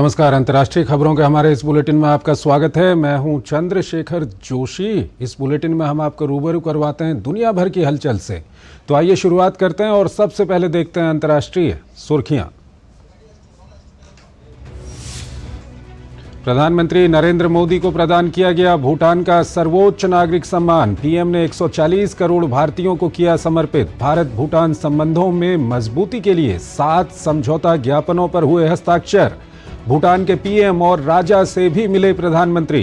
नमस्कार। अंतर्राष्ट्रीय खबरों के हमारे इस बुलेटिन में आपका स्वागत है। मैं हूं चंद्रशेखर जोशी। इस बुलेटिन में हम आपको रूबरू करवाते हैं दुनिया भर की हलचल से। तो आइए शुरुआत करते हैं और सबसे पहले देखते हैं अंतर्राष्ट्रीय सुर्खियां। प्रधानमंत्री नरेंद्र मोदी को प्रदान किया गया भूटान का सर्वोच्च नागरिक सम्मान। पीएम ने 140 करोड़ भारतीयों को किया समर्पित। भारत भूटान संबंधों में मजबूती के लिए 7 समझौता ज्ञापनों पर हुए हस्ताक्षर। भूटान के पीएम और राजा से भी मिले प्रधानमंत्री।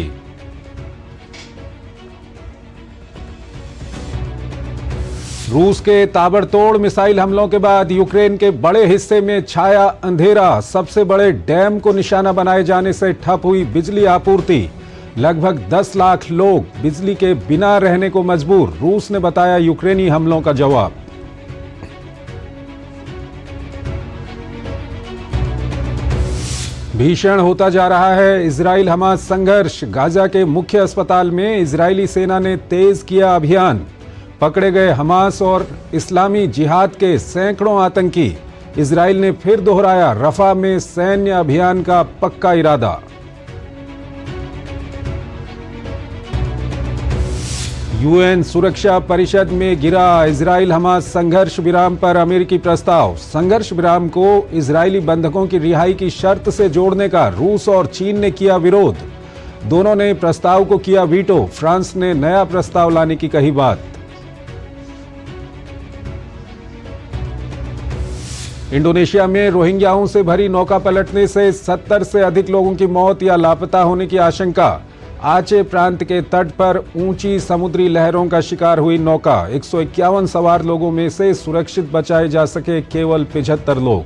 रूस के ताबड़तोड़ मिसाइल हमलों के बाद यूक्रेन के बड़े हिस्से में छाया अंधेरा। सबसे बड़े डैम को निशाना बनाए जाने से ठप हुई बिजली आपूर्ति। लगभग 10 लाख लोग बिजली के बिना रहने को मजबूर। रूस ने बताया यूक्रेनी हमलों का जवाब। भीषण होता जा रहा है इजराइल हमास संघर्ष। गाजा के मुख्य अस्पताल में इजरायली सेना ने तेज किया अभियान। पकड़े गए हमास और इस्लामी जिहाद के सैकड़ों आतंकी। इजराइल ने फिर दोहराया रफा में सैन्य अभियान का पक्का इरादा। यूएन सुरक्षा परिषद में गिरा इजराइल हमास संघर्ष विराम पर अमेरिकी प्रस्ताव। संघर्ष विराम को इजरायली बंधकों की रिहाई की शर्त से जोड़ने का रूस और चीन ने किया विरोध। दोनों ने प्रस्ताव को किया वीटो। फ्रांस ने नया प्रस्ताव लाने की कही बात। इंडोनेशिया में रोहिंग्याओं से भरी नौका पलटने से 70 से अधिक लोगों की मौत या लापता होने की आशंका। आचे प्रांत के तट पर ऊंची समुद्री लहरों का शिकार हुई नौका। 151 सवार लोगों में से सुरक्षित बचाए जा सके केवल 75 लोग।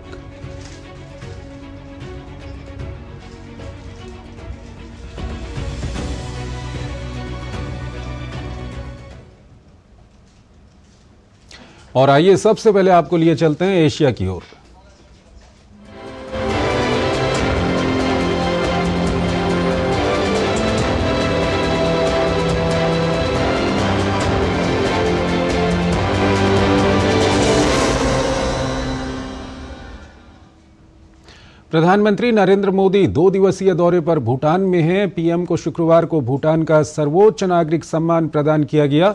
और आइए सबसे पहले आपको लिए चलते हैं एशिया की ओर। प्रधानमंत्री नरेंद्र मोदी 2 दिवसीय दौरे पर भूटान में हैं। पीएम को शुक्रवार को भूटान का सर्वोच्च नागरिक सम्मान प्रदान किया गया।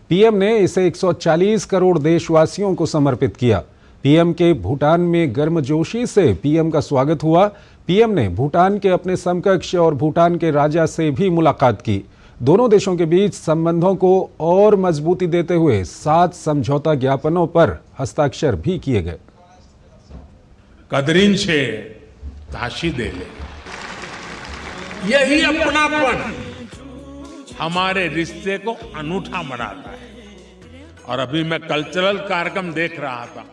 पीएम ने इसे 140 करोड़ देशवासियों को समर्पित किया। पीएम के भूटान में गर्मजोशी से पीएम का स्वागत हुआ। पीएम ने भूटान के अपने समकक्ष और भूटान के राजा से भी मुलाकात की। दोनों देशों के बीच संबंधों को और मजबूती देते हुए 7 समझौता ज्ञापनों पर हस्ताक्षर भी किए गए। कदरीन से ताशी दे ले, यही अपनापन हमारे रिश्ते को अनूठा बनाता है। और अभी मैं कल्चरल कार्यक्रम देख रहा था।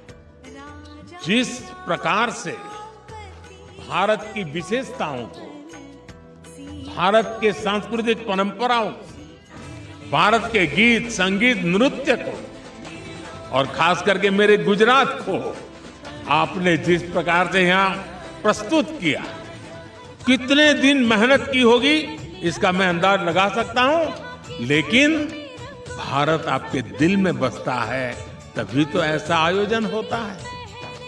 जिस प्रकार से भारत की विशेषताओं को, भारत के सांस्कृतिक परंपराओं को, भारत के गीत संगीत नृत्य को और खास करके मेरे गुजरात को आपने जिस प्रकार से यहां प्रस्तुत किया, कितने दिन मेहनत की होगी इसका मैं अंदाज लगा सकता हूं। लेकिन भारत आपके दिल में बसता है, तभी तो ऐसा आयोजन होता है।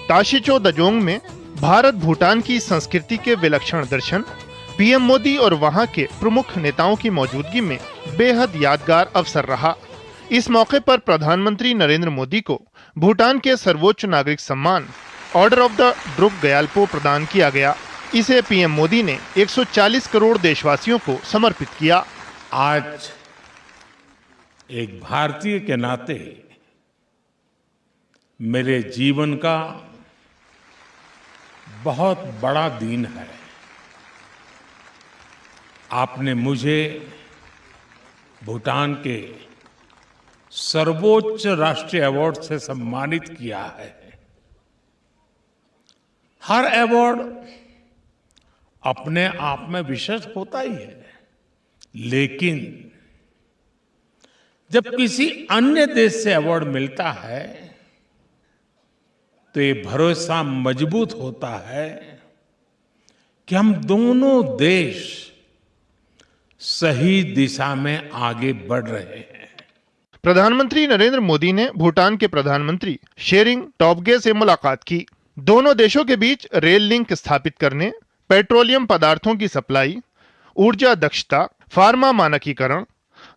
ताशिचो दजोंग में भारत भूटान की संस्कृति के विलक्षण दर्शन। पीएम मोदी और वहां के प्रमुख नेताओं की मौजूदगी में बेहद यादगार अवसर रहा। इस मौके पर प्रधानमंत्री नरेंद्र मोदी को भूटान के सर्वोच्च नागरिक सम्मान ऑर्डर ऑफ द ड्रुक गयाल्पो प्रदान किया गया। इसे पीएम मोदी ने 140 करोड़ देशवासियों को समर्पित किया। आज एक भारतीय के नाते मेरे जीवन का बहुत बड़ा दिन है। आपने मुझे भूटान के सर्वोच्च राष्ट्रीय अवार्ड से सम्मानित किया है। हर अवार्ड अपने आप में विशेष होता ही है, लेकिन जब किसी अन्य देश से अवार्ड मिलता है तो ये भरोसा मजबूत होता है कि हम दोनों देश सही दिशा में आगे बढ़ रहे हैं। प्रधानमंत्री नरेंद्र मोदी ने भूटान के प्रधानमंत्री शेरिंग टोब्गे से मुलाकात की। दोनों देशों के बीच रेल लिंक स्थापित करने, पेट्रोलियम पदार्थों की सप्लाई, ऊर्जा दक्षता, फार्मा मानकीकरण,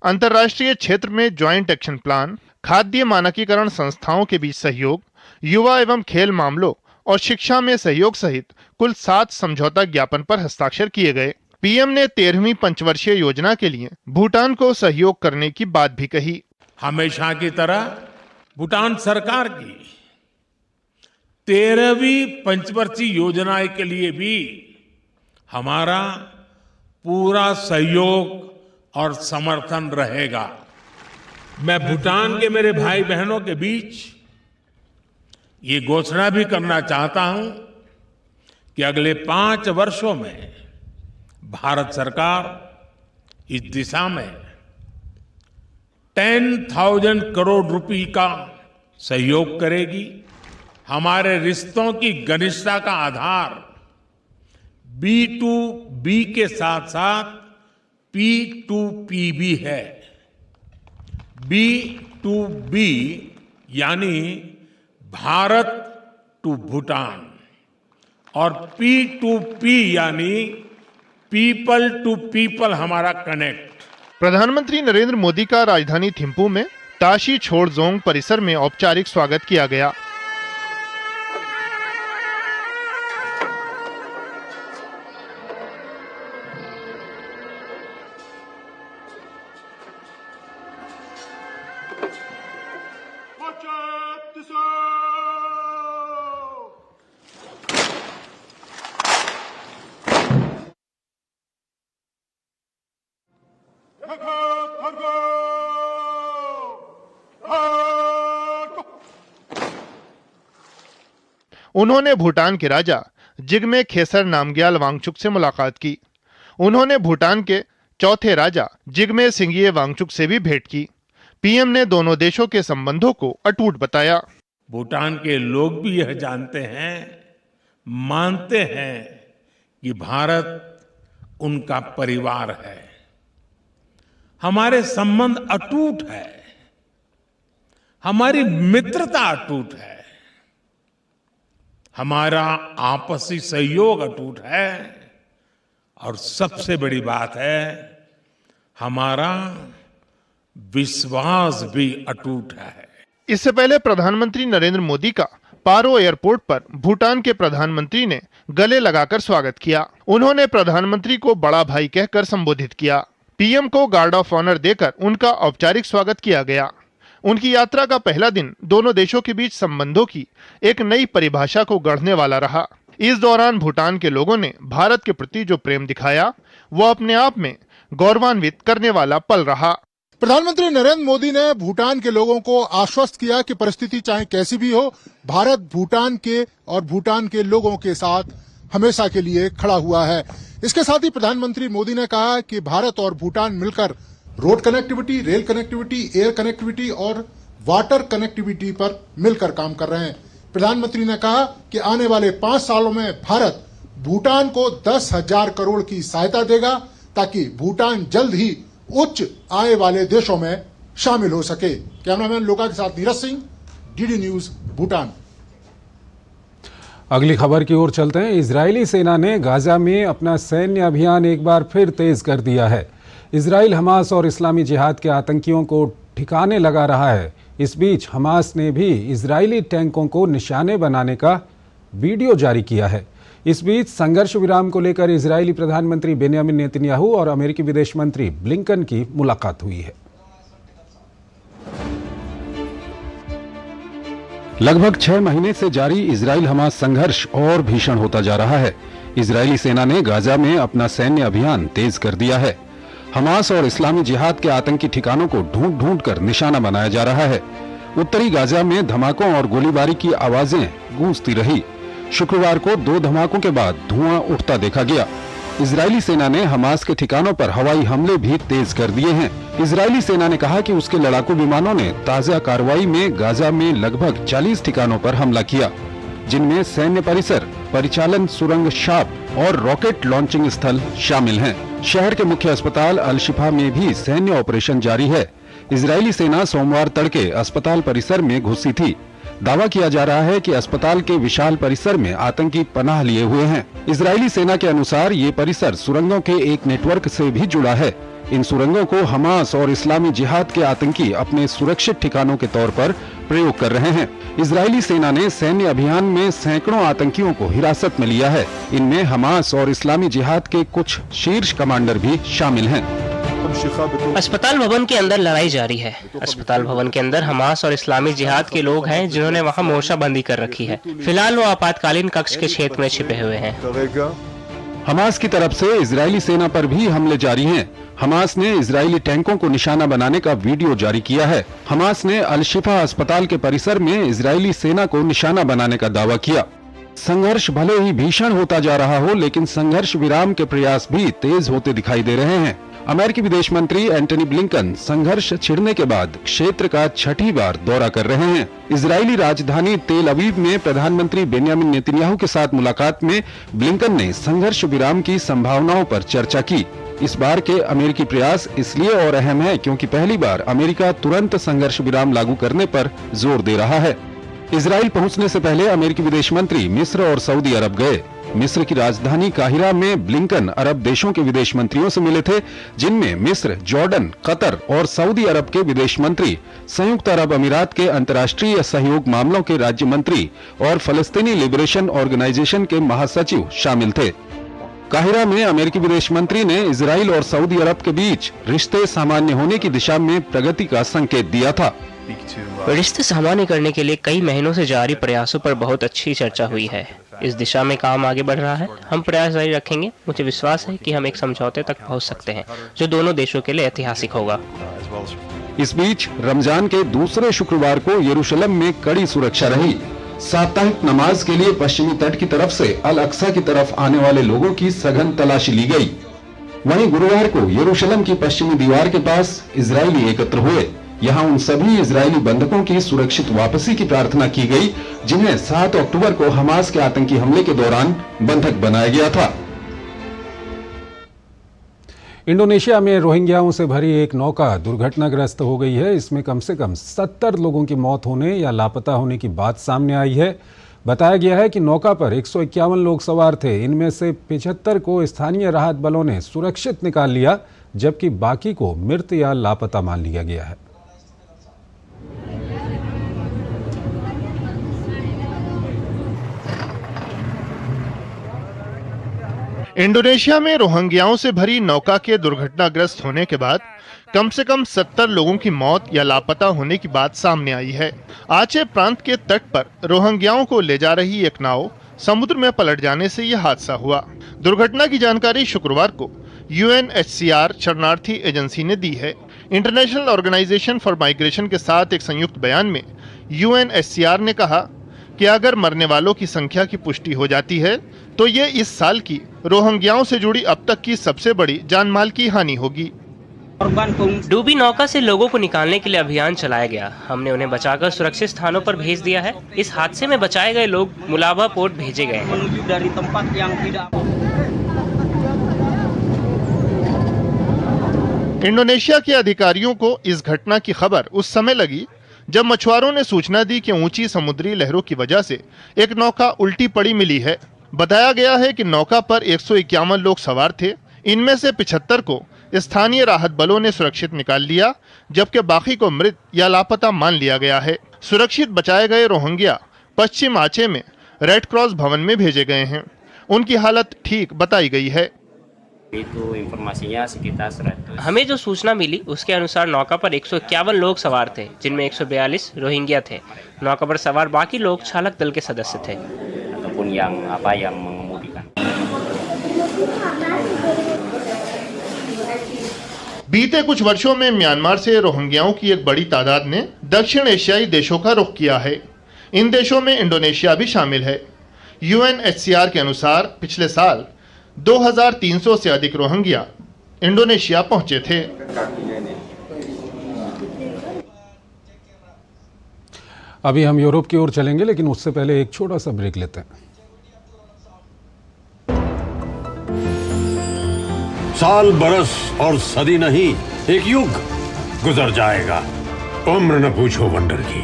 अंतर्राष्ट्रीय क्षेत्र में ज्वाइंट एक्शन प्लान, खाद्य मानकीकरण संस्थाओं के बीच सहयोग, युवा एवं खेल मामलों और शिक्षा में सहयोग सहित कुल 7 समझौता ज्ञापन पर हस्ताक्षर किए गए। पीएम ने 13वीं पंचवर्षीय योजना के लिए भूटान को सहयोग करने की बात भी कही। हमेशा की तरह भूटान सरकार की 13वीं पंचवर्षीय योजना के लिए भी हमारा पूरा सहयोग और समर्थन रहेगा। मैं भूटान के मेरे भाई बहनों के बीच ये घोषणा भी करना चाहता हूं कि अगले 5 वर्षों में भारत सरकार इस दिशा में 10,000 करोड़ रुपए का सहयोग करेगी। हमारे रिश्तों की घनिष्ठता का आधार B2B के साथ साथ P2P भी है। B2B यानी भारत टू भूटान और P2P यानी पीपल टू पीपल हमारा कनेक्ट। प्रधानमंत्री नरेंद्र मोदी का राजधानी थिम्पू में ताशी छोड़जोंग परिसर में औपचारिक स्वागत किया गया। उन्होंने भूटान के राजा जिग्मे खेसर नामग्याल वांगचुक से मुलाकात की। उन्होंने भूटान के चौथे राजा जिग्मे सिंघिये वांगचुक से भी भेंट की। पीएम ने दोनों देशों के संबंधों को अटूट बताया। भूटान के लोग भी यह जानते हैं, मानते हैं कि भारत उनका परिवार है। हमारे संबंध अटूट है, हमारी मित्रता अटूट है, हमारा आपसी सहयोग अटूट है और सबसे बड़ी बात है हमारा विश्वास भी अटूट है। इससे पहले प्रधानमंत्री नरेंद्र मोदी का पारो एयरपोर्ट पर भूटान के प्रधानमंत्री ने गले लगाकर स्वागत किया। उन्होंने प्रधानमंत्री को बड़ा भाई कहकर संबोधित किया। पीएम को गार्ड ऑफ ऑनर देकर उनका औपचारिक स्वागत किया गया। उनकी यात्रा का पहला दिन दोनों देशों के बीच संबंधों की एक नई परिभाषा को गढ़ने वाला रहा। इस दौरान भूटान के लोगों ने भारत के प्रति जो प्रेम दिखाया वो अपने आप में गौरवान्वित करने वाला पल रहा। प्रधानमंत्री नरेंद्र मोदी ने भूटान के लोगों को आश्वस्त किया कि परिस्थिति चाहे कैसी भी हो, भारत भूटान के और भूटान के लोगों के साथ हमेशा के लिए खड़ा हुआ है। इसके साथ ही प्रधानमंत्री मोदी ने कहा कि भारत और भूटान मिलकर road connectivity, rail connectivity, air connectivity और वाटर कनेक्टिविटी पर मिलकर काम कर रहे हैं। प्रधानमंत्री ने कहा कि आने वाले 5 सालों में भारत भूटान को 10,000 करोड़ की सहायता देगा ताकि भूटान जल्द ही उच्च आय वाले देशों में शामिल हो सके। कैमरामैन लोका के साथ नीरज सिंह, डीडी न्यूज, भूटान। अगली खबर की ओर चलते हैं। इजरायली सेना ने गाजा में अपना सैन्य अभियान एक बार फिर तेज कर दिया है। इजराइल हमास और इस्लामी जिहाद के आतंकियों को ठिकाने लगा रहा है। इस बीच हमास ने भी इजरायली टैंकों को निशाने बनाने का वीडियो जारी किया है। इस बीच संघर्ष विराम को लेकर इजरायली प्रधानमंत्री बेंयामिन नेतन्याहू और अमेरिकी विदेश मंत्री ब्लिंकन की मुलाकात हुई है। लगभग 6 महीने से जारी इजराइल हमास संघर्ष और भीषण होता जा रहा है। इजरायली सेना ने गाजा में अपना सैन्य अभियान तेज कर दिया है। हमास और इस्लामी जिहाद के आतंकी ठिकानों को ढूंढ ढूंढ कर निशाना बनाया जा रहा है। उत्तरी गाजा में धमाकों और गोलीबारी की आवाजें गूंजती रही। शुक्रवार को 2 धमाकों के बाद धुआं उठता देखा गया। इजरायली सेना ने हमास के ठिकानों पर हवाई हमले भी तेज कर दिए हैं। इजरायली सेना ने कहा कि उसके लड़ाकू विमानों ने ताजा कार्रवाई में गाजा में लगभग 40 ठिकानों पर हमला किया, जिनमें सैन्य परिसर, परिचालन सुरंग शाप और रॉकेट लॉन्चिंग स्थल शामिल हैं। शहर के मुख्य अस्पताल अल शिफा में भी सैन्य ऑपरेशन जारी है। इजरायली सेना सोमवार तड़के अस्पताल परिसर में घुसी थी। दावा किया जा रहा है कि अस्पताल के विशाल परिसर में आतंकी पनाह लिए हुए हैं। इजरायली सेना के अनुसार ये परिसर सुरंगों के एक नेटवर्क से भी जुड़ा है। इन सुरंगों को हमास और इस्लामी जिहाद के आतंकी अपने सुरक्षित ठिकानों के तौर पर प्रयोग कर रहे हैं। इजरायली सेना ने सैन्य अभियान में सैकड़ों आतंकियों को हिरासत में लिया है। इनमें हमास और इस्लामी जिहाद के कुछ शीर्ष कमांडर भी शामिल हैं। अस्पताल भवन के अंदर लड़ाई जारी है। अस्पताल भवन के अंदर हमास और इस्लामी जिहाद के लोग हैं जिन्होंने वहां मोर्चाबंदी कर रखी है। फिलहाल वो आपातकालीन कक्ष के क्षेत्र में छिपे हुए हैं। हमास की तरफ से इजरायली सेना पर भी हमले जारी हैं। हमास ने इजरायली टैंकों को निशाना बनाने का वीडियो जारी किया है। हमास ने अल शिफा अस्पताल के परिसर में इजरायली सेना को निशाना बनाने का दावा किया। संघर्ष भले ही भीषण होता जा रहा हो, लेकिन संघर्ष विराम के प्रयास भी तेज होते दिखाई दे रहे हैं। अमेरिकी विदेश मंत्री एंटनी ब्लिंकन संघर्ष छिड़ने के बाद क्षेत्र का छठी बार दौरा कर रहे हैं। इजरायली राजधानी तेल अवीव में प्रधानमंत्री बेंयामिन नेतन्याहू के साथ मुलाकात में ब्लिंकन ने संघर्ष विराम की संभावनाओं पर चर्चा की। इस बार के अमेरिकी प्रयास इसलिए और अहम है क्योंकि पहली बार अमेरिका तुरंत संघर्ष विराम लागू करने पर जोर दे रहा है। इजराइल पहुंचने से पहले अमेरिकी विदेश मंत्री मिस्र और सऊदी अरब गए। मिस्र की राजधानी काहिरा में ब्लिंकन अरब देशों के विदेश मंत्रियों से मिले थे, जिनमें मिस्र, जॉर्डन, कतर और सऊदी अरब के विदेश मंत्री, संयुक्त अरब अमीरात के अंतर्राष्ट्रीय सहयोग मामलों के राज्य मंत्री और फलस्तीनी लिबरेशन ऑर्गेनाइजेशन के महासचिव शामिल थे। काहिरा में अमेरिकी विदेश मंत्री ने इजराइल और सऊदी अरब के बीच रिश्ते सामान्य होने की दिशा में प्रगति का संकेत दिया था। रिश्ते सामान्य करने के लिए कई महीनों से जारी प्रयासों पर बहुत अच्छी चर्चा हुई है। इस दिशा में काम आगे बढ़ रहा है। हम प्रयास जारी रखेंगे। मुझे विश्वास है कि हम एक समझौते तक पहुंच सकते हैं जो दोनों देशों के लिए ऐतिहासिक होगा। इस बीच रमजान के दूसरे शुक्रवार को यरूशलेम में कड़ी सुरक्षा रही। साप्ताहिक नमाज के लिए पश्चिमी तट की तरफ से अल अक्सा की तरफ आने वाले लोगों की सघन तलाशी ली गई। वहीं गुरुवार को यरूशलेम की पश्चिमी दीवार के पास इजरायली एकत्र हुए। यहाँ उन सभी इजरायली बंधकों की सुरक्षित वापसी की प्रार्थना की गई, जिन्हें 7 अक्टूबर को हमास के आतंकी हमले के दौरान बंधक बनाया गया था। इंडोनेशिया में रोहिंग्याओं से भरी एक नौका दुर्घटनाग्रस्त हो गई है। इसमें कम से कम 70 लोगों की मौत होने या लापता होने की बात सामने आई है। बताया गया है कि नौका पर 151 लोग सवार थे। इनमें से 75 को स्थानीय राहत बलों ने सुरक्षित निकाल लिया, जबकि बाकी को मृत या लापता मान लिया गया है। इंडोनेशिया में रोहिंग्याओं से भरी नौका के दुर्घटनाग्रस्त होने के बाद कम से कम 70 लोगों की मौत या लापता होने की बात सामने आई है। आचे प्रांत के तट पर रोहिंग्याओं को ले जा रही एक नाव समुद्र में पलट जाने से यह हादसा हुआ। दुर्घटना की जानकारी शुक्रवार को UNHCR शरणार्थी एजेंसी ने दी है। इंटरनेशनल ऑर्गेनाइजेशन फॉर माइग्रेशन के साथ एक संयुक्त बयान में UNHCR ने कहा कि अगर मरने वालों की संख्या की पुष्टि हो जाती है तो ये इस साल की रोहिंग्याओं से जुड़ी अब तक की सबसे बड़ी जानमाल की हानि होगी। डूबी नौका से लोगों को निकालने के लिए अभियान चलाया गया। हमने उन्हें बचाकर सुरक्षित स्थानों पर भेज दिया है। इस हादसे में बचाए गए लोग मुलाबा पोर्ट भेजे गए हैं। इंडोनेशिया के अधिकारियों को इस घटना की खबर उस समय लगी जब मछुआरों ने सूचना दी कि ऊंची समुद्री लहरों की वजह से एक नौका उल्टी पड़ी मिली है। बताया गया है कि नौका पर 151 लोग सवार थे। इनमें से 75 को स्थानीय राहत बलों ने सुरक्षित निकाल लिया, जबकि बाकी को मृत या लापता मान लिया गया है। सुरक्षित बचाए गए रोहिंग्या पश्चिम आचे में रेड क्रॉस भवन में भेजे गए हैं। उनकी हालत ठीक बताई गई है। हमें जो सूचना मिली उसके अनुसार नौका पर 151 लोग सवार थे, जिनमें 142 रोहिंग्या थे। नौका पर सवार बाकी लोग चालक दल के सदस्य थे। बीते कुछ वर्षों में म्यांमार से रोहिंग्याओं की एक बड़ी तादाद ने दक्षिण एशियाई देशों का रुख किया है। इन देशों में इंडोनेशिया भी शामिल है। UNHCR के अनुसार पिछले साल 2300 से अधिक रोहिंग्या इंडोनेशिया पहुंचे थे। अभी हम यूरोप की ओर चलेंगे, लेकिन उससे पहले एक छोटा सा ब्रेक लेते हैं। साल, बरस और सदी नहीं, एक युग गुजर जाएगा। उम्र न पूछो वंडर की।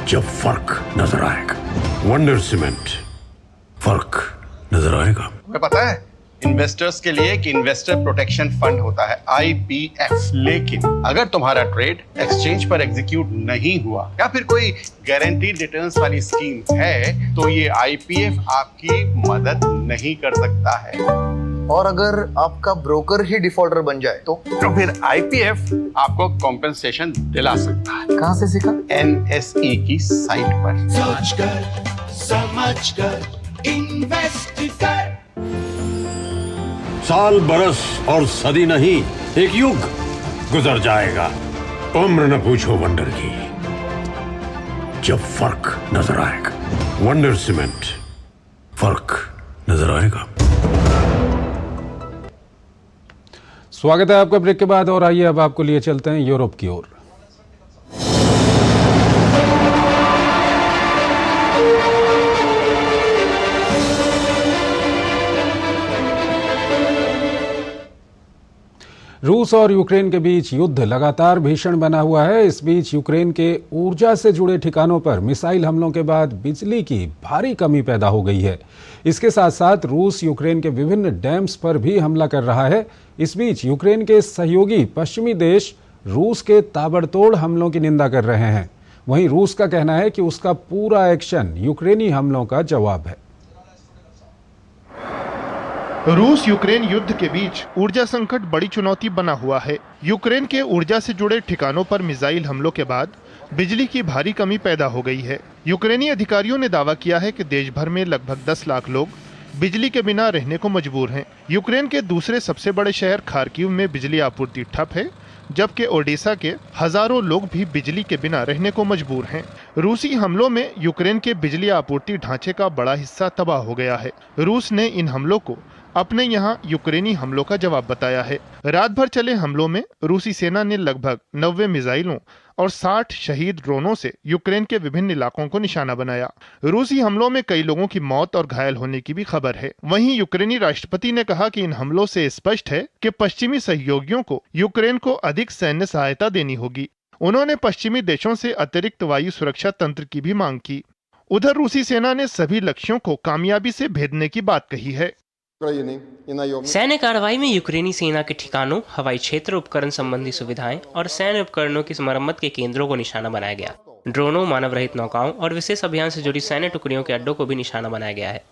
जब फर्क नजर आएगा। वंडर सीमेंट, फर्क नजर आएगा। तुम्हें पता है इन्वेस्टर्स के लिए एक इन्वेस्टर प्रोटेक्शन फंड होता है IPF, लेकिन अगर तुम्हारा ट्रेड एक्सचेंज पर एग्जीक्यूट नहीं हुआ या फिर कोई गारंटीड रिटर्न्स वाली स्कीम है तो ये IPF आपकी मदद नहीं कर सकता है। और अगर आपका ब्रोकर ही डिफॉल्टर बन जाए तो फिर IPF आपको कॉम्पेंसेशन दिला सकता है। कहाँ से सीखा? NSE की साइट पर। साल बरस और सदी नहीं, एक युग गुजर जाएगा। उम्र न पूछो वंडर की, जब फर्क नजर आएगा। वंडर सीमेंट, फर्क नजर आएगा। स्वागत है आपका ब्रेक के बाद और आइए अब आपको लिए चलते हैं यूरोप की ओर। रूस और यूक्रेन के बीच युद्ध लगातार भीषण बना हुआ है। इस बीच यूक्रेन के ऊर्जा से जुड़े ठिकानों पर मिसाइल हमलों के बाद बिजली की भारी कमी पैदा हो गई है। इसके साथ साथ रूस यूक्रेन के विभिन्न डैम्स पर भी हमला कर रहा है। इस बीच यूक्रेन के सहयोगी पश्चिमी देश रूस के ताबड़तोड़ हमलों की निंदा कर रहे हैं। वहीं रूस का कहना है कि उसका पूरा एक्शन यूक्रेनी हमलों का जवाब है। रूस यूक्रेन युद्ध के बीच ऊर्जा संकट बड़ी चुनौती बना हुआ है। यूक्रेन के ऊर्जा से जुड़े ठिकानों पर मिसाइल हमलों के बाद बिजली की भारी कमी पैदा हो गई है। यूक्रेनी अधिकारियों ने दावा किया है कि देश भर में लगभग 10 लाख लोग बिजली के बिना रहने को मजबूर हैं। यूक्रेन के दूसरे सबसे बड़े शहर खार्किव में बिजली आपूर्ति ठप है, जबकि ओडेसा के हजारों लोग भी बिजली के बिना रहने को मजबूर हैं। रूसी हमलों में यूक्रेन के बिजली आपूर्ति ढांचे का बड़ा हिस्सा तबाह हो गया है। रूस ने इन हमलों को अपने यहां यूक्रेनी हमलों का जवाब बताया है। रात भर चले हमलों में रूसी सेना ने लगभग 90 मिसाइलों और 60 शहीद ड्रोनों से यूक्रेन के विभिन्न इलाकों को निशाना बनाया। रूसी हमलों में कई लोगों की मौत और घायल होने की भी खबर है। वहीं यूक्रेनी राष्ट्रपति ने कहा कि इन हमलों से स्पष्ट है कि पश्चिमी सहयोगियों को यूक्रेन को अधिक सैन्य सहायता देनी होगी। उन्होंने पश्चिमी देशों से अतिरिक्त वायु सुरक्षा तंत्र की भी मांग की। उधर रूसी सेना ने सभी लक्ष्यों को कामयाबी से भेदने की बात कही है। सैन्य कार्रवाई में यूक्रेनी सेना के ठिकानों, हवाई क्षेत्र, उपकरण संबंधी सुविधाएं और सैन्य उपकरणों की मरम्मत के केंद्रों को निशाना बनाया गया। ड्रोनों, मानव रहित नौकाओं और विशेष अभियान से जुड़ी सैन्य टुकड़ियों के अड्डों को भी निशाना बनाया गया है।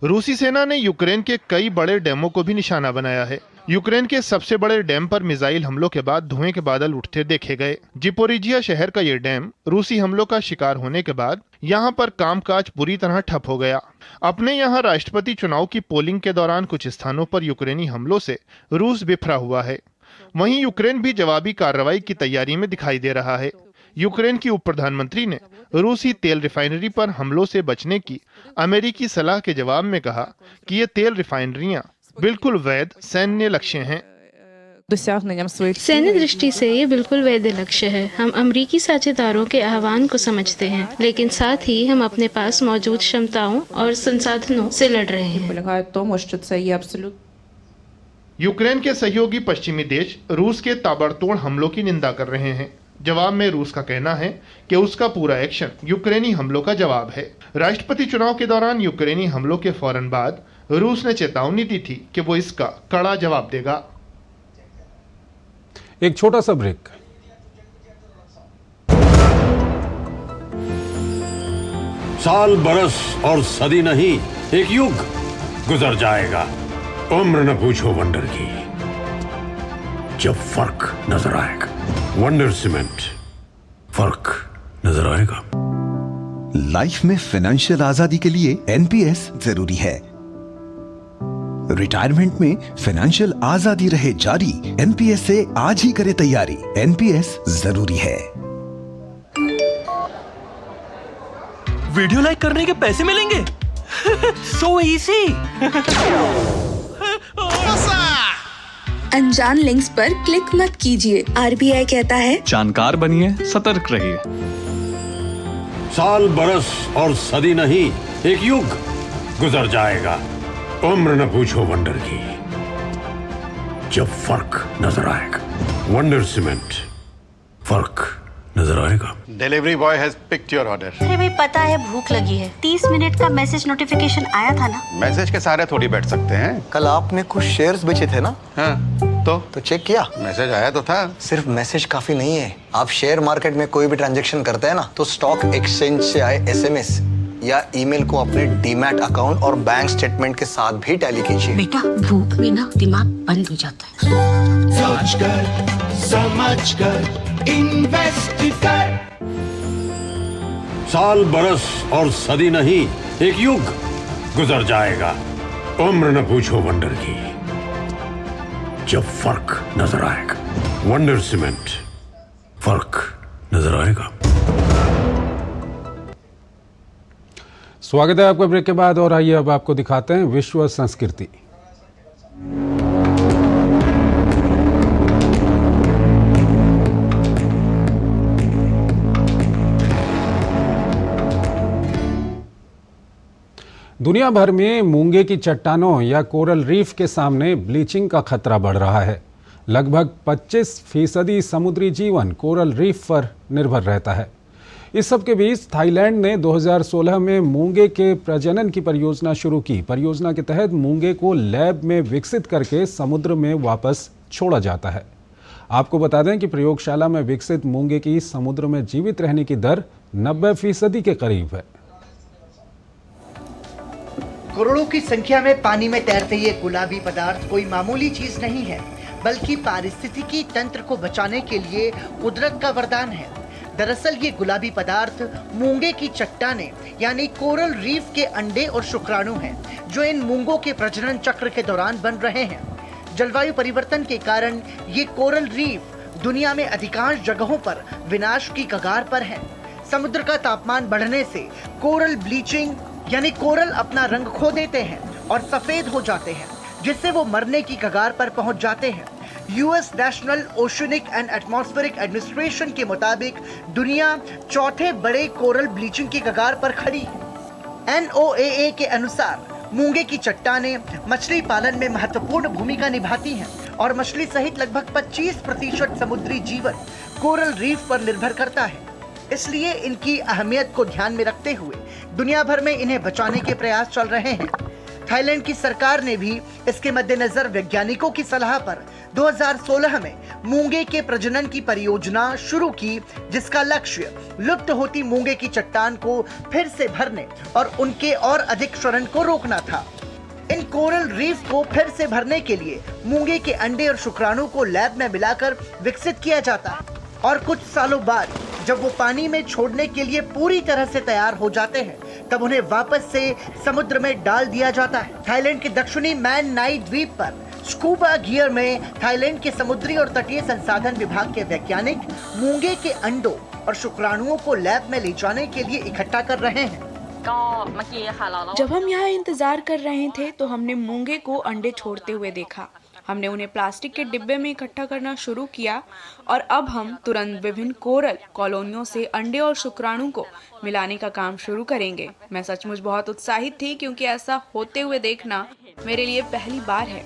रूसी सेना ने यूक्रेन के कई बड़े डैमों को भी निशाना बनाया है। यूक्रेन के सबसे बड़े डैम पर मिसाइल हमलों के बाद धुएं के बादल उठते देखे गए। जिपोरिजिया शहर का ये डैम रूसी हमलों का शिकार होने के बाद यहाँ पर कामकाज बुरी तरह ठप हो गया। अपने यहाँ राष्ट्रपति चुनाव की पोलिंग के दौरान कुछ स्थानों पर यूक्रेनी हमलों से रूस बिफरा हुआ है। वहीं यूक्रेन भी जवाबी कार्रवाई की तैयारी में दिखाई दे रहा है। यूक्रेन की उप प्रधानमंत्री ने रूसी तेल रिफाइनरी पर हमलों से बचने की अमेरिकी सलाह के जवाब में कहा कि ये तेल रिफाइनरियां बिल्कुल वैध सैन्य लक्ष्य हैं। सैन्य दृष्टि से ये बिल्कुल वैध लक्ष्य है। हम अमेरिकी साझेदारों के आह्वान को समझते हैं, लेकिन साथ ही हम अपने पास मौजूद क्षमताओं और संसाधनों से लड़ रहे हैं। यूक्रेन के सहयोगी पश्चिमी देश रूस के ताबड़तोड़ हमलों की निंदा कर रहे हैं। जवाब में रूस का कहना है कि उसका पूरा एक्शन यूक्रेनी हमलों का जवाब है। राष्ट्रपति चुनाव के दौरान यूक्रेनी हमलों के फौरन बाद रूस ने चेतावनी दी थी कि वो इसका कड़ा जवाब देगा। एक छोटा सा ब्रेक। साल बरस और सदी नहीं, एक युग गुजर जाएगा। उम्र न पूछो वंडर की, जब फर्क नजर आएगा। वंडर सीमेंट, फर्क नजर आएगा। लाइफ में फाइनेंशियल आजादी के लिए एनपीएस जरूरी है। रिटायरमेंट में फाइनेंशियल आजादी रहे जारी, एनपीएस से आज ही करे तैयारी। एनपीएस जरूरी है। वीडियो लाइक करने के पैसे मिलेंगे। So easy. अनजान लिंक्स पर क्लिक मत कीजिए। आरबीआई कहता है जानकार बनिए, सतर्क रहिए। साल बरस और सदी नहीं, एक युग गुजर जाएगा। उम्र न पूछो वंडर की, जब फर्क नजर आएगा। वंडर सीमेंट, फर्क नजर आएगा। Delivery boy has picked your order. अरे भाई पता है भूख लगी है, 30 मिनट का मैसेज नोटिफिकेशन आया था ना। मैसेज के सारे थोड़ी बैठ सकते हैं। कल आपने कुछ शेयर्स बेचे थे ना? हाँ, तो चेक किया? मैसेज आया तो था। सिर्फ मैसेज काफी नहीं है। आप शेयर मार्केट में कोई भी ट्रांजैक्शन करते हैं ना, तो स्टॉक एक्सचेंज से आए SMS या ईमेल को अपने डीमैट अकाउंट और बैंक स्टेटमेंट के साथ भी टैली कीजिए। बेटा भूख में ना दिमाग बंद हो जाता है। सोच कर समझ कर इन्वेस्ट कर। साल बरस और सदी नहीं, एक युग गुजर जाएगा। उम्र न पूछो वंडर की, जब फर्क नजर आएगा। वंडर सीमेंट, फर्क नजर आएगा। स्वागत है आपका ब्रेक के बाद और आइए अब आपको दिखाते हैं विश्व संस्कृति। दुनिया भर में मूंगे की चट्टानों या कोरल रीफ के सामने ब्लीचिंग का खतरा बढ़ रहा है। लगभग 25% समुद्री जीवन कोरल रीफ पर निर्भर रहता है। इस सब के बीच थाईलैंड ने 2016 में मूंगे के प्रजनन की परियोजना शुरू की। परियोजना के तहत मूंगे को लैब में विकसित करके समुद्र में वापस छोड़ा जाता है। आपको बता दें कि प्रयोगशाला में विकसित मूंगे की समुद्र में जीवित रहने की दर 90% के करीब है। करोड़ों की संख्या में पानी में तैरते ये गुलाबी पदार्थ कोई मामूली चीज नहीं है, बल्कि पारिस्थितिकी तंत्र को बचाने के लिए कुदरत का वरदान है। दरअसल ये गुलाबी पदार्थ मूंगे की चट्टानें यानी कोरल रीफ के अंडे और शुक्राणु हैं, जो इन मूंगों के प्रजनन चक्र के दौरान बन रहे हैं। जलवायु परिवर्तन के कारण ये कोरल रीफ दुनिया में अधिकांश जगहों पर विनाश की कगार पर है। समुद्र का तापमान बढ़ने से कोरल ब्लीचिंग यानी कोरल अपना रंग खो देते हैं और सफेद हो जाते हैं, जिससे वो मरने की कगार पर पहुंच जाते हैं। US national oceanic and atmospheric administration के मुताबिक दुनिया चौथे बड़े कोरल ब्लीचिंग की कगार पर खड़ी है। NOAA के अनुसार मूंगे की चट्टानें मछली पालन में महत्वपूर्ण भूमिका निभाती हैं और मछली सहित लगभग 25% समुद्री जीवन कोरल रीफ पर निर्भर करता है। इसलिए इनकी अहमियत को ध्यान में रखते हुए दुनिया भर में इन्हें बचाने के प्रयास चल रहे हैं। थाईलैंड की सरकार ने भी इसके मद्देनजर वैज्ञानिकों की सलाह पर 2016 में मूंगे के प्रजनन की परियोजना शुरू की, जिसका लक्ष्य लुप्त होती मूंगे की चट्टान को फिर से भरने और उनके और अधिक क्षरण को रोकना था। इन कोरल रीफ को फिर से भरने के लिए मूंगे के अंडे और शुक्राणु को लैब में मिलाकर विकसित किया जाता है और कुछ सालों बाद जब वो पानी में छोड़ने के लिए पूरी तरह से तैयार हो जाते हैं, तब उन्हें वापस से समुद्र में डाल दिया जाता है। थाईलैंड के दक्षिणी मैन नाई द्वीप पर स्कूबा गियर में थाईलैंड के समुद्री और तटीय संसाधन विभाग के वैज्ञानिक मूंगे के अंडों और शुक्राणुओं को लैब में ले जाने के लिए इकट्ठा कर रहे हैं। जब हम यहाँ इंतजार कर रहे थे तो हमने मूंगे को अंडे छोड़ते हुए देखा। हमने उन्हें प्लास्टिक के डिब्बे में इकट्ठा करना शुरू किया और अब हम तुरंत विभिन्न कोरल कॉलोनियों से अंडे और शुक्राणु को मिलाने का काम शुरू करेंगे। मैं सचमुच बहुत उत्साहित थी क्योंकि ऐसा होते हुए देखना मेरे लिए पहली बार है।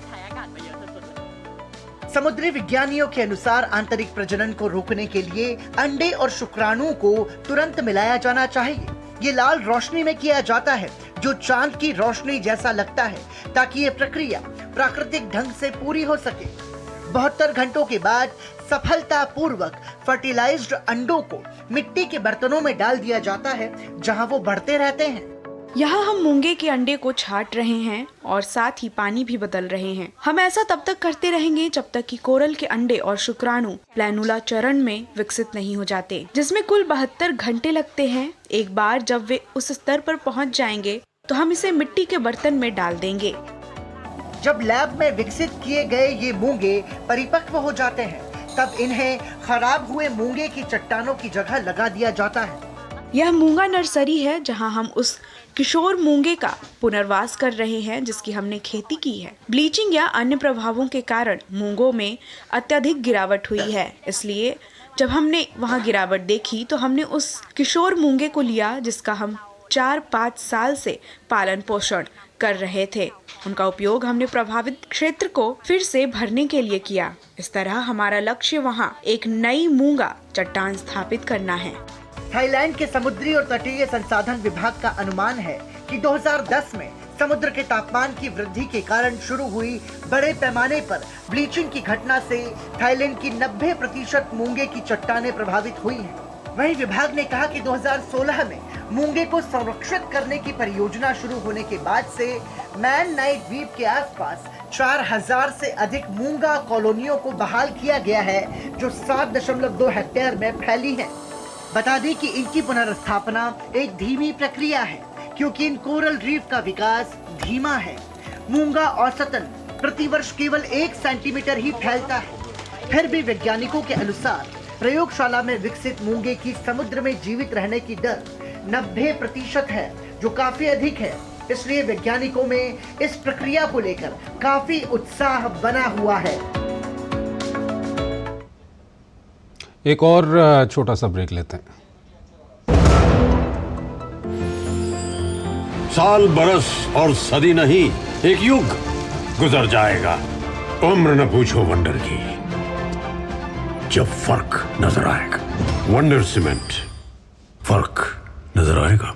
समुद्री विज्ञानियों के अनुसार आंतरिक प्रजनन को रोकने के लिए अंडे और शुक्राणु को तुरंत मिलाया जाना चाहिए। ये लाल रोशनी में किया जाता है जो चांद की रोशनी जैसा लगता है, ताकि ये प्रक्रिया प्राकृतिक ढंग से पूरी हो सके। 72 घंटों के बाद सफलतापूर्वक फर्टिलाइज्ड अंडों को मिट्टी के बर्तनों में डाल दिया जाता है, जहां वो बढ़ते रहते हैं। यहाँ हम मूंगे के अंडे को छांट रहे हैं और साथ ही पानी भी बदल रहे हैं। हम ऐसा तब तक करते रहेंगे जब तक कि कोरल के अंडे और शुक्राणु प्लैनुला चरण में विकसित नहीं हो जाते, जिसमें कुल 72 घंटे लगते हैं। एक बार जब वे उस स्तर पर पहुँच जाएंगे तो हम इसे मिट्टी के बर्तन में डाल देंगे। जब लैब में विकसित किए गए ये मूंगे परिपक्व हो जाते हैं, तब इन्हें खराब हुए मूंगे की चट्टानों की जगह लगा दिया जाता है। यह मूंगा नर्सरी है जहां हम उस किशोर मूंगे का पुनर्वास कर रहे हैं जिसकी हमने खेती की है। ब्लीचिंग या अन्य प्रभावों के कारण मूंगों में अत्यधिक गिरावट हुई है, इसलिए जब हमने वहां गिरावट देखी तो हमने उस किशोर मूंगे को लिया जिसका हम 4-5 साल से पालन पोषण कर रहे थे। उनका उपयोग हमने प्रभावित क्षेत्र को फिर से भरने के लिए किया। इस तरह हमारा लक्ष्य वहाँ एक नई मूंगा चट्टान स्थापित करना है। थाईलैंड के समुद्री और तटीय संसाधन विभाग का अनुमान है कि 2010 में समुद्र के तापमान की वृद्धि के कारण शुरू हुई बड़े पैमाने पर ब्लीचिंग की घटना से थाईलैंड की 90% मूंगे की चट्टानें प्रभावित हुई हैं। वहीं विभाग ने कहा कि 2016 में मूंगे को संरक्षित करने की परियोजना शुरू होने के बाद से मैन नाइट द्वीप के आसपास 4000 से अधिक मूंगा कॉलोनियों को बहाल किया गया है, जो 7.2 हेक्टेयर में फैली है। बता दें कि इनकी पुनर्स्थापना एक धीमी प्रक्रिया है, क्योंकि इन कोरल रीफ का विकास धीमा है। मूंगा औसतन प्रतिवर्ष केवल 1 सेंटीमीटर ही फैलता है। फिर भी वैज्ञानिकों के अनुसार प्रयोगशाला में विकसित मूंगे की समुद्र में जीवित रहने की दर 90% है, जो काफी अधिक है। इसलिए वैज्ञानिकों में इस प्रक्रिया को लेकर काफी उत्साह बना हुआ है। एक और छोटा सा ब्रेक लेते हैं। साल बरस और सदी नहीं, एक युग गुजर जाएगा। उम्र न पूछो वंडर की, जब फर्क नजर आएगा। वंडर सीमेंट, फर्क नजर आएगा।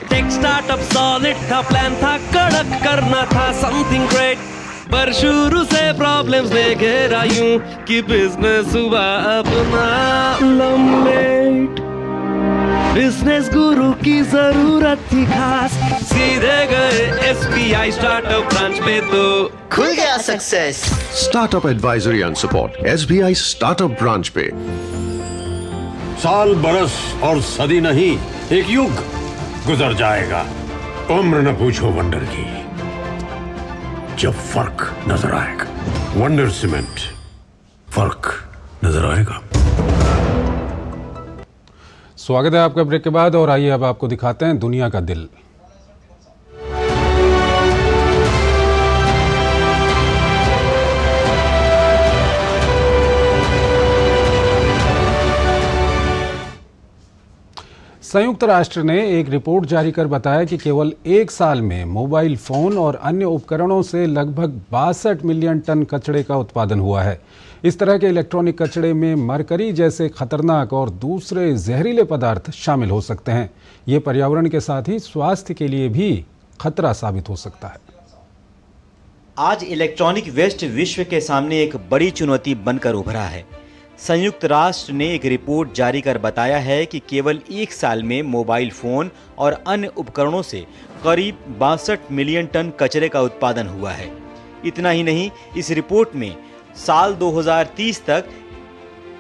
टेक स्टार्टअप सॉलिड था, प्लान था कड़क, करना था समथिंग ग्रेट, पर शुरू से प्रॉब्लम्स ने घेरा यूं कि बिजनेस हुआ अपना लंबेट। बिजनेस गुरु की जरूरत थी खास, सीधे गए SBI स्टार्टअप ब्रांच पे तो खुल गया success. Startup advisory and support SBI startup branch पे। साल बरस और सदी नहीं, एक युग गुजर जाएगा। उम्र न पूछो वंडर की, जब फर्क नजर आएगा। वंडर सीमेंट, फर्क नजर आएगा। स्वागत है आपका ब्रेक के बाद, और आइए अब आपको दिखाते हैं दुनिया का दिल। संयुक्त राष्ट्र ने एक रिपोर्ट जारी कर बताया कि केवल 1 साल में मोबाइल फोन और अन्य उपकरणों से लगभग 62 मिलियन टन कचरे का उत्पादन हुआ है। इस तरह के इलेक्ट्रॉनिक कचरे में मरकरी जैसे खतरनाक और दूसरे जहरीले पदार्थ शामिल हो सकते हैं। ये पर्यावरण के साथ ही स्वास्थ्य के लिए भी खतरा साबित हो सकता है। आज इलेक्ट्रॉनिक वेस्ट विश्व के सामने एक बड़ी चुनौती बनकर उभरा है। संयुक्त राष्ट्र ने एक रिपोर्ट जारी कर बताया है कि केवल 1 साल में मोबाइल फोन और अन्य उपकरणों से करीब 62 मिलियन टन कचरे का उत्पादन हुआ है। इतना ही नहीं, इस रिपोर्ट में साल 2030 तक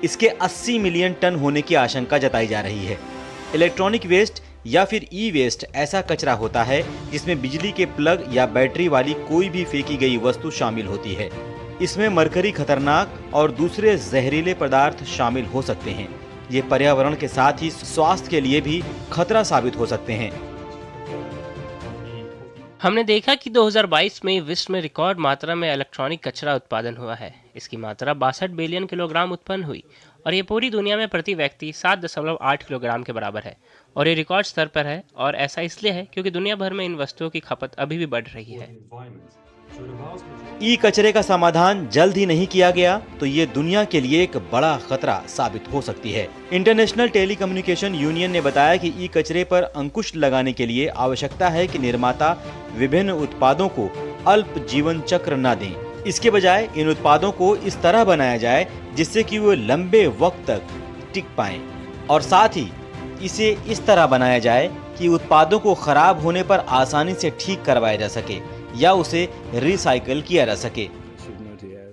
इसके 80 मिलियन टन होने की आशंका जताई जा रही है। इलेक्ट्रॉनिक वेस्ट या फिर ई वेस्ट ऐसा कचरा होता है जिसमें बिजली के प्लग या बैटरी वाली कोई भी फेंकी गई वस्तु शामिल होती है। इसमें मरकरी खतरनाक और दूसरे जहरीले पदार्थ शामिल हो सकते हैं। ये पर्यावरण के साथ ही स्वास्थ्य के लिए भी खतरा साबित हो सकते हैं। हमने देखा कि 2022 में विश्व में रिकॉर्ड मात्रा में इलेक्ट्रॉनिक कचरा उत्पादन हुआ है। इसकी मात्रा 62 बिलियन किलोग्राम उत्पन्न हुई और ये पूरी दुनिया में प्रति व्यक्ति 7.8 किलोग्राम के बराबर है। और ये रिकॉर्ड स्तर पर है, और ऐसा इसलिए है क्योंकि दुनिया भर में इन वस्तुओं की खपत अभी भी बढ़ रही है। ई कचरे का समाधान जल्द ही नहीं किया गया तो ये दुनिया के लिए एक बड़ा खतरा साबित हो सकती है। इंटरनेशनल टेलीकम्युनिकेशन यूनियन ने बताया कि ई कचरे पर अंकुश लगाने के लिए आवश्यकता है कि निर्माता विभिन्न उत्पादों को अल्प जीवन चक्र न दें। इसके बजाय इन उत्पादों को इस तरह बनाया जाए जिससे कि वो लंबे वक्त तक टिक पाएं, और साथ ही इसे इस तरह बनाया जाए कि उत्पादों को खराब होने पर आसानी से ठीक करवाया जा सके या उसे रिसाइकल किया जा सके।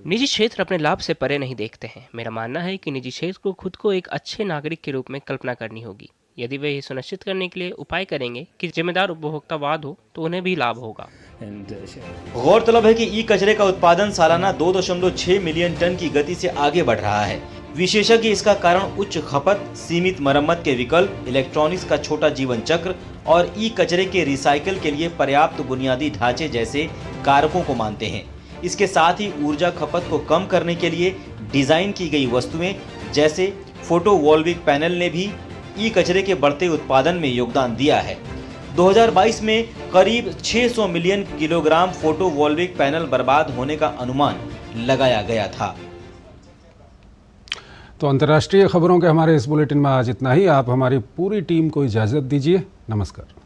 निजी क्षेत्र अपने लाभ से परे नहीं देखते हैं। मेरा मानना है कि निजी क्षेत्र को खुद को एक अच्छे नागरिक के रूप में कल्पना करनी होगी। यदि वे ये सुनिश्चित करने के लिए उपाय करेंगे कि जिम्मेदार उपभोक्तावाद हो तो उन्हें भी लाभ होगा। गौरतलब है कि ई कचरे का उत्पादन सालाना 2.6 मिलियन टन की गति से आगे बढ़ रहा है। विशेषज्ञ इसका कारण उच्च खपत, सीमित मरम्मत के विकल्प, इलेक्ट्रॉनिक्स का छोटा जीवन चक्र और ई कचरे के रिसाइकल के लिए पर्याप्त बुनियादी ढांचे जैसे कारकों को मानते हैं। इसके साथ ही ऊर्जा खपत को कम करने के लिए डिजाइन की गई वस्तुएं जैसे फोटोवोल्विक पैनल ने भी ई कचरे के बढ़ते उत्पादन में योगदान दिया है। 2022 में करीब 600 मिलियन किलोग्राम फोटोवोल्टिक पैनल बर्बाद होने का अनुमान लगाया गया था। तो अंतर्राष्ट्रीय खबरों के हमारे इस बुलेटिन में आज इतना ही। आप हमारी पूरी टीम को इजाजत दीजिए। नमस्कार।